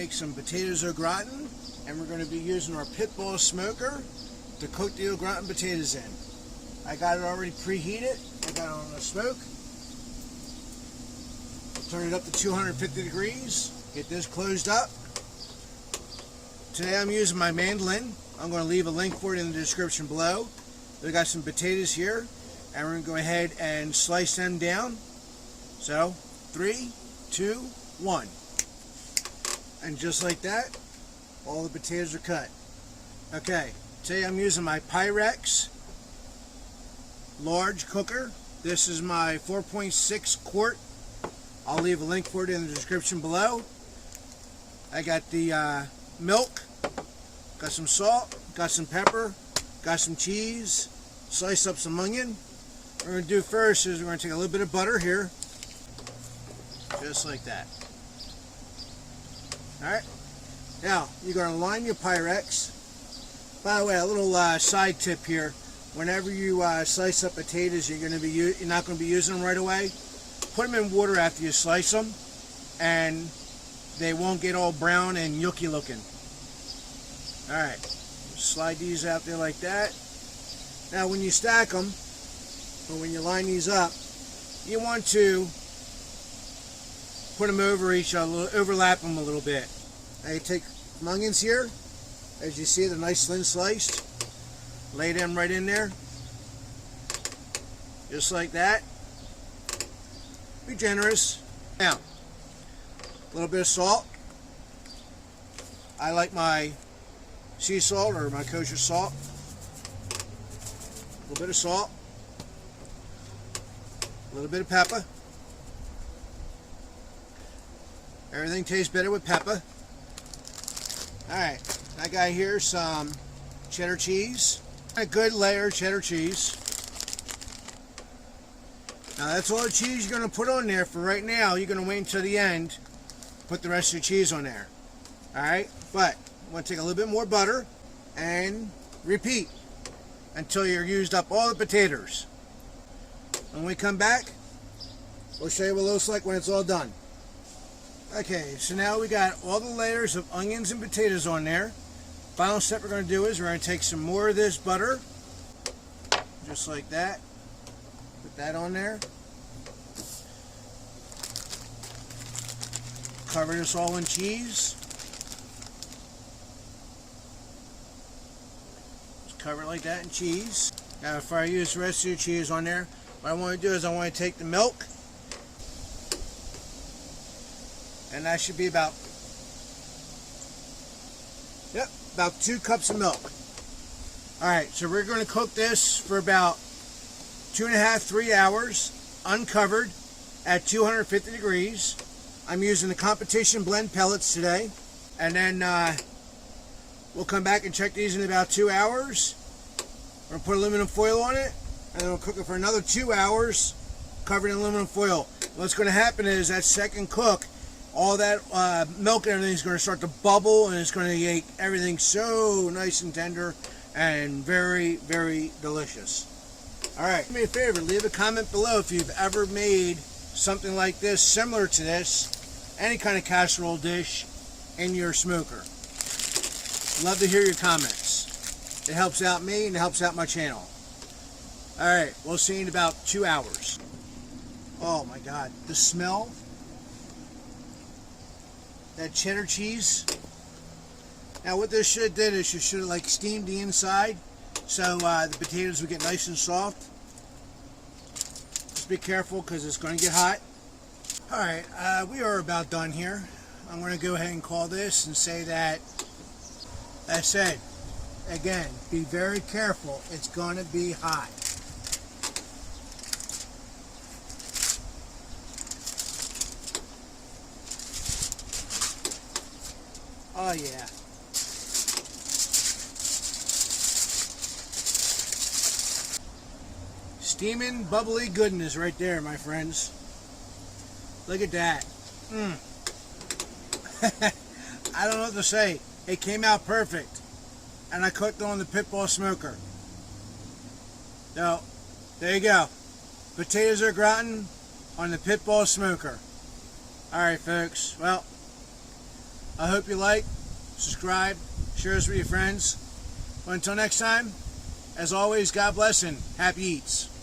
make some potatoes au gratin, and we're going to be using our pit bull smoker to cook the au gratin potatoes in. I got it already preheated. I got it on the smoke. Turn it up to 250 degrees. Get this closed up. Today I'm using my mandolin. I'm going to leave a link for it in the description below. We got some potatoes here, and we're going to go ahead and slice them down. So, 3, 2, 1. And just like that, all the potatoes are cut. Okay, today I'm using my Pyrex large cooker. This is my 4.6 quart. I'll leave a link for it in the description below. I got the milk, got some salt, got some pepper, got some cheese, slice up some onion. What we're going to do first is we're going to take a little bit of butter here, just like that. Alright, now you're going to line your Pyrex. By the way, a little side tip here. Whenever you slice up potatoes, you're not going to be using them right away. Put them in water after you slice them, and they won't get all brown and yucky looking. Alright, slide these out there like that. Now when you stack them, or when you line these up, you want to put them over each other, overlap them a little bit. Now you take some onions here, as you see, they're nice thin sliced. Lay them right in there, just like that. Be generous. Now, a little bit of salt. I like my sea salt or my kosher salt. A little bit of salt. A little bit of pepper. Everything tastes better with pepper. Alright, I got here some cheddar cheese. A good layer of cheddar cheese. Now that's all the cheese you're going to put on there for right now. You're going to wait until the end to put the rest of the cheese on there. Alright, but I'm going to take a little bit more butter and repeat until you're used up all the potatoes. When we come back, we'll show you what it looks like when it's all done. Okay, so now we got all the layers of onions and potatoes on there. Final step we're going to do is we're going to take some more of this butter, just like that. Put that on there. Cover this all in cheese. Just cover it like that in cheese. Now before I use the rest of the cheese on there, what I want to do is I want to take the milk, and that should be about 2 cups of milk. Alright, so we're going to cook this for about 2.5 to 3 hours, uncovered, at 250 degrees. I'm using the competition blend pellets today. And then we'll come back and check these in about 2 hours. We're going to put aluminum foil on it, and then we'll cook it for another 2 hours, covered in aluminum foil. What's going to happen is that second cook, all that milk and everything is going to start to bubble, and it's going to make everything so nice and tender and very, very delicious. Alright, do me a favor, leave a comment below if you've ever made something like this, similar to this, any kind of casserole dish in your smoker. Love to hear your comments. It helps out me and it helps out my channel. Alright, we'll see you in about 2 hours. Oh my god, the smell. That cheddar cheese. Now what this should have did is you should have like steamed the inside, so the potatoes would get nice and soft. Just be careful because it's going to get hot. Alright, we are about done here. I'm going to go ahead and call this and say that, as I said, again, be very careful. It's going to be hot. Oh yeah. Steaming, bubbly goodness right there, my friends. Look at that. I don't know what to say. It came out perfect. And I cooked on the pit bull smoker. So, there you go. Potatoes au gratin on the pit bull smoker. Alright folks, well, I hope you like, subscribe, share this with your friends. But until next time, as always, God bless and happy eats.